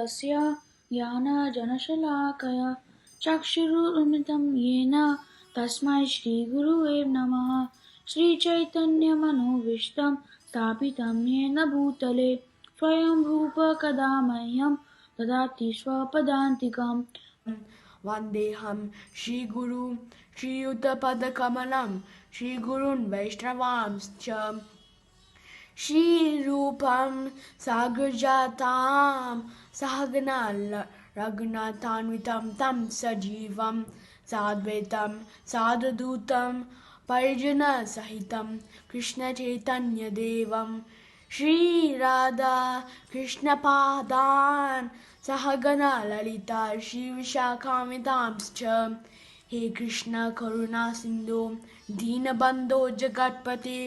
तस्य ज्ञानजनशलाकया चक्षुरुन्मिलितं येन तस्मै श्रीगुरुवे नमः। श्रीचैतन्यमनोभीष्टं स्थापितं येन भूतले स्वयं रूप कदा मह्यं ददाति स्वपदान्तिकम्। वन्देऽहं श्रीगुरुं श्रीयुतपदकमलं श्रीगुरून् वैष्णवांश्च श्रीरूपं साग्रजातां सहगना रघुनाथान्वितं तं सजीवं साद्वैतं साधुदूतं परिजनसहितं कृष्णचैतन्यदेवं श्रीराधा कृष्णपादान् सहगना ललिता श्रीविशाखान्वितांश्च। हे कृष्ण करुणा सिन्धो दीनबन्धो जगत्पते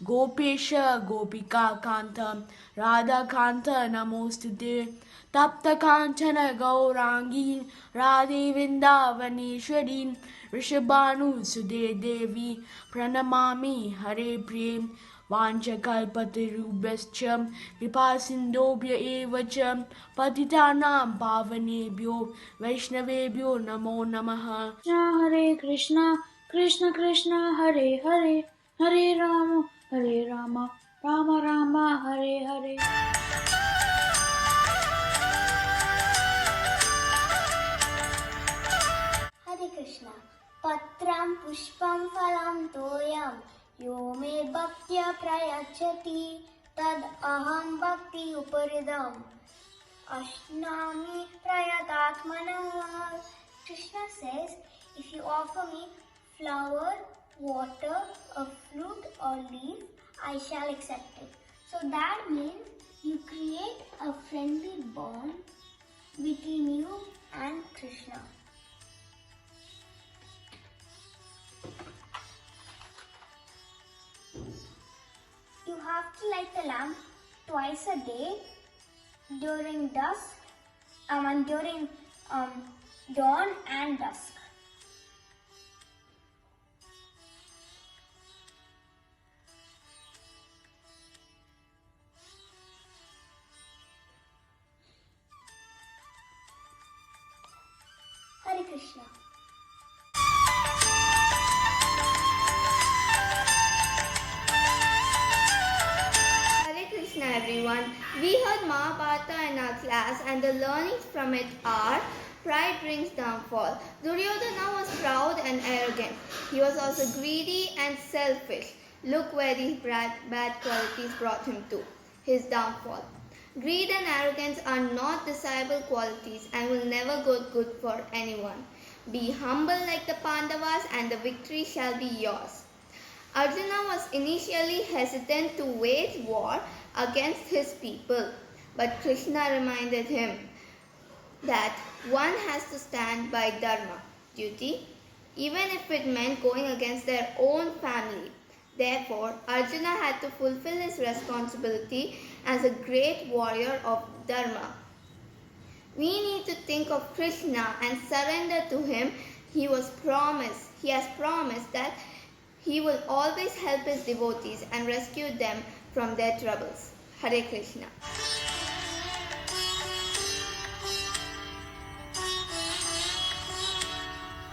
गोपेश गोपिकान्त राधाकान्त नमोस्तुते। तप्तकाञ्चन गौराङ्गी राधे वृन्दावनेश्वरी वृषभानुसुते देवी प्रणमामि हरे प्रिये। वाञ्छकल्पतरुभ्यश्च कृपासिन्धुभ्य एव च पतितानां पावनेभ्यो वैष्णवेभ्यो नमो नमः। हरे Krishna Krishna Krishna Hare Hare Hare Ram Ram Ram Hare Hare. Hare Krishna. Patram pushpam phalam toyam yo me bhaktya prayachati tad aham bhakti uparidam ashnami prayatatmanah. Krishna says, if you offer me flower, water, a fruit or leaf, I shall accept it. So that means you create a friendly bond between you and Krishna. You have to light the lamp twice a day during dawn and dusk. Hare Krishna. Everyone, we heard Mahabharata in our class, and the learnings from it are: pride brings downfall. Duryodhana was proud and arrogant. He was also greedy and selfish. Look where these bad qualities brought him to, his downfall. Greed and arrogance are not desirable qualities and will never go good for anyone. Be humble like the Pandavas and the victory shall be yours. Arjuna was initially hesitant to wage war against his people, but Krishna reminded him that one has to stand by dharma, duty, even if it meant going against their own family. Therefore, Arjuna had to fulfill his responsibility as a great warrior of dharma. We need to think of Krishna and surrender to him. He has promised that he will always help his devotees and rescue them from their troubles. Hare Krishna.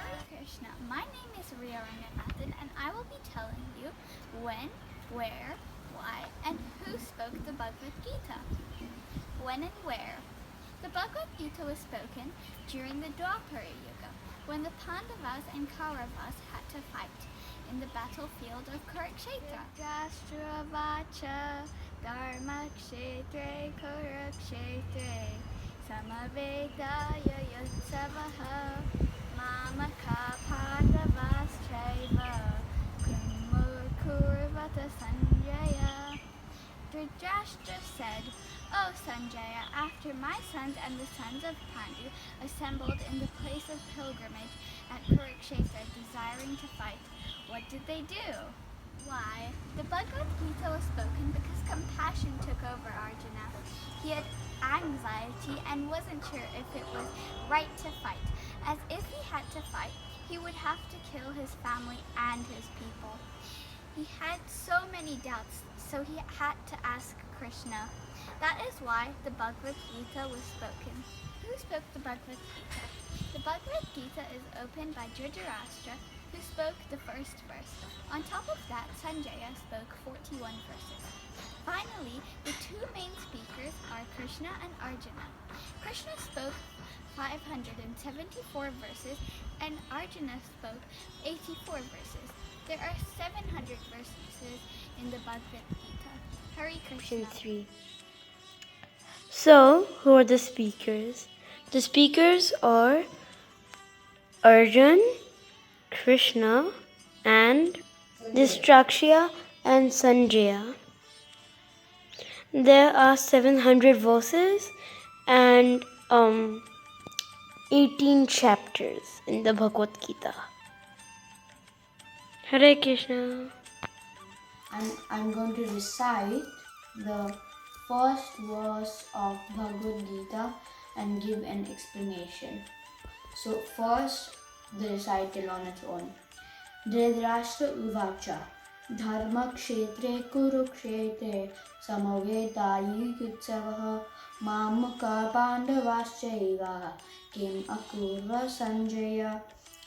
Hare Krishna. My name is Riya Ranganathan, and I will be telling you when, where, why, and who spoke the Bhagavad Gita. When and where. The Bhagavad Gita was spoken during the Dwapara Yuga, when the Pandavas and Kauravas had to fight in the battlefield of Kurukshetra. Yudhashtravacha dharmakshetre Kurukshetre samavedaya yutsavaha mamaka pandavaschaiva kurvata Sanjaya. Dhritarashtra said, "O Sanjaya, after my sons and the sons of Pandu assembled in the place of pilgrimage at Kurukshetra desiring to fight, what did they do?" Why? The Bhagavad Gita was spoken because compassion took over Arjuna. He had anxiety and wasn't sure if it was right to fight, as if he had to fight, he would have to kill his family and his people. He had so many doubts, so he had to ask Krishna. That is why the Bhagavad Gita was spoken. Who spoke the Bhagavad Gita? The Bhagavad Gita is opened by Dhritarashtra, who spoke the first verse. On top of that, Sanjaya spoke 41 verses. Finally, the two main speakers are Krishna and Arjuna. Krishna spoke 574 verses and Arjuna spoke 84 verses. There are 700 verses in the Bhagavad Gita. Hare Krishna. 3. So, who are the speakers? The speakers are Arjun, Krishna, and Dhritarashtra and Sanjaya. There are 700 verses and 18 chapters in the Bhagavad Gita. Hare Krishna. And I'm going to recite the first verse of Bhagavad Gita and give an explanation. So first, the recital on its own. Dhritarashtra uvacha dharma kshetre kurukshetre samavetayi yutsavaha mamaka pandavaschaiva kim akurva sanjaya.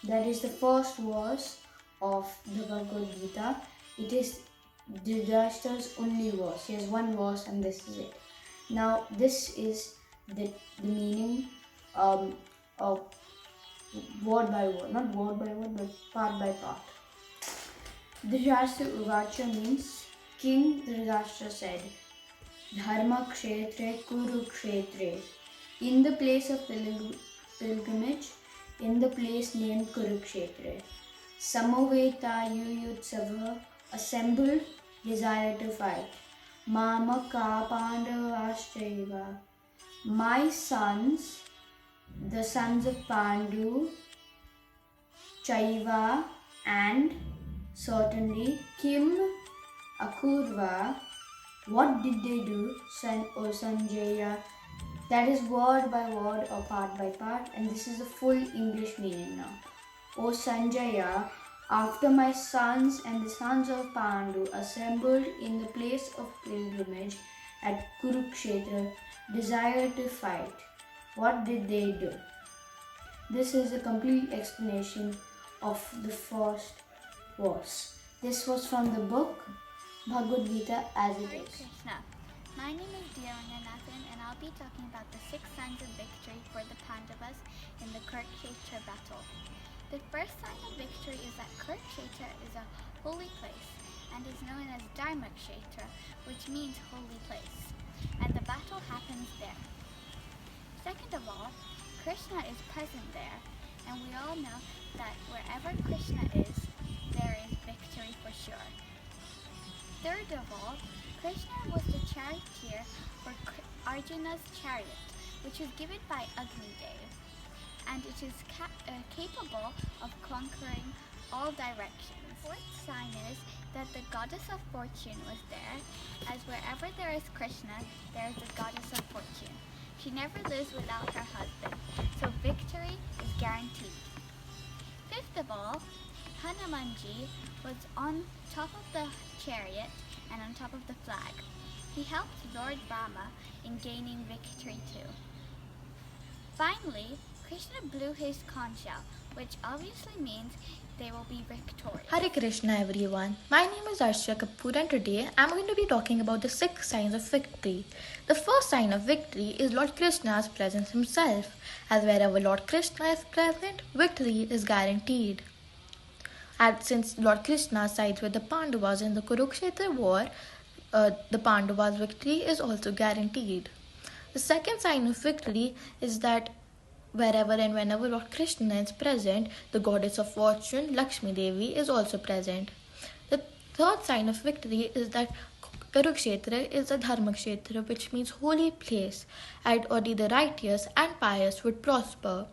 That is the first verse of the Bhagavad Gita. It is Dhritarashtra's only verse. He has one verse and this is it. Now this is the meaning of word by word, not word by word but part by part. Dhritarashtra Uvacha means King Dhritarashtra said, Dharma Kshetre Kuru Kshetre, in the place of pilgrimage, in the place named Kurukshetra. Samaveta Yuyutsava, assembled, desire to fight. Mamaka Pandavaschaiva, my sons, the sons of Pandu, Chaiva, and certainly Kim Akurva, what did they do, Sanjaya? That is word by word or part by part, and this is the full English meaning now. O Sanjaya, after my sons and the sons of Pandu assembled in the place of pilgrimage at Kurukshetra, desired to fight, what did they do? This is a complete explanation of the first verse. This was from the book Bhagavad Gita as it Hare is. Krishna. My name is Nathan, and I'll be talking about the 6 signs of victory for the Pandavas in the Kurukshetra battle. The first sign of victory is that Kurukshetra is a holy place and is known as Dharmakshetra, which means holy place, and the battle happens there. Second of all, Krishna is present there, and we all know that wherever Krishna is, there is victory for sure. Third of all, Krishna was the charioteer for Arjuna's chariot, which was given by Agni Dev, and it is capable of conquering all directions. Fourth sign is that the goddess of fortune was there, as wherever there is Krishna, there is the goddess of fortune. She never lives without her husband, so victory is guaranteed. Fifth of all, Hanumanji was on top of the chariot and on top of the flag. He helped Lord Rama in gaining victory too. Finally, Krishna blew his conch shell, which obviously means they will be victorious. Hare Krishna everyone. My name is Arshya Kapoor and today I am going to be talking about the 6 signs of victory. The first sign of victory is Lord Krishna's presence himself, as wherever Lord Krishna is present, victory is guaranteed. And since Lord Krishna sides with the Pandavas in the Kurukshetra war, the Pandavas' victory is also guaranteed. The second sign of victory is that wherever and whenever Lord Krishna is present, the goddess of fortune, Lakshmi Devi, is also present. The third sign of victory is that Kurukshetra is a Dharmakshetra, which means holy place, and only the righteous and pious would prosper.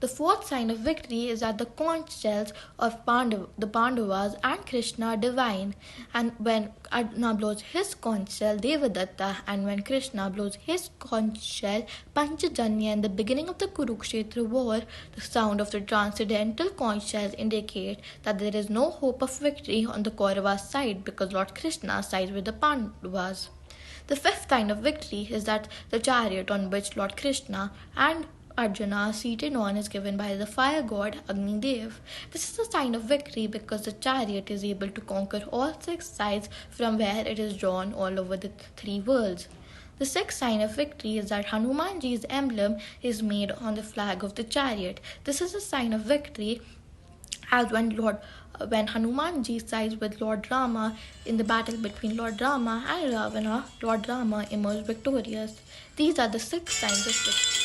The fourth sign of victory is that the conch shells of the Pandavas and Krishna are divine. And when Arjuna blows his conch shell, Devadatta, and when Krishna blows his conch shell, Panchajanya, in the beginning of the Kurukshetra war, the sound of the transcendental conch shells indicate that there is no hope of victory on the Kauravas' side because Lord Krishna sides with the Pandavas. The fifth sign of victory is that the chariot on which Lord Krishna and Arjuna seated on is given by the fire god Agni Dev. This is a sign of victory because the chariot is able to conquer all six sides from where it is drawn all over the three worlds. The sixth sign of victory is that Hanumanji's emblem is made on the flag of the chariot. This is a sign of victory as when Hanumanji sides with Lord Rama in the battle between Lord Rama and Ravana, Lord Rama emerged victorious. These are the six signs of victory.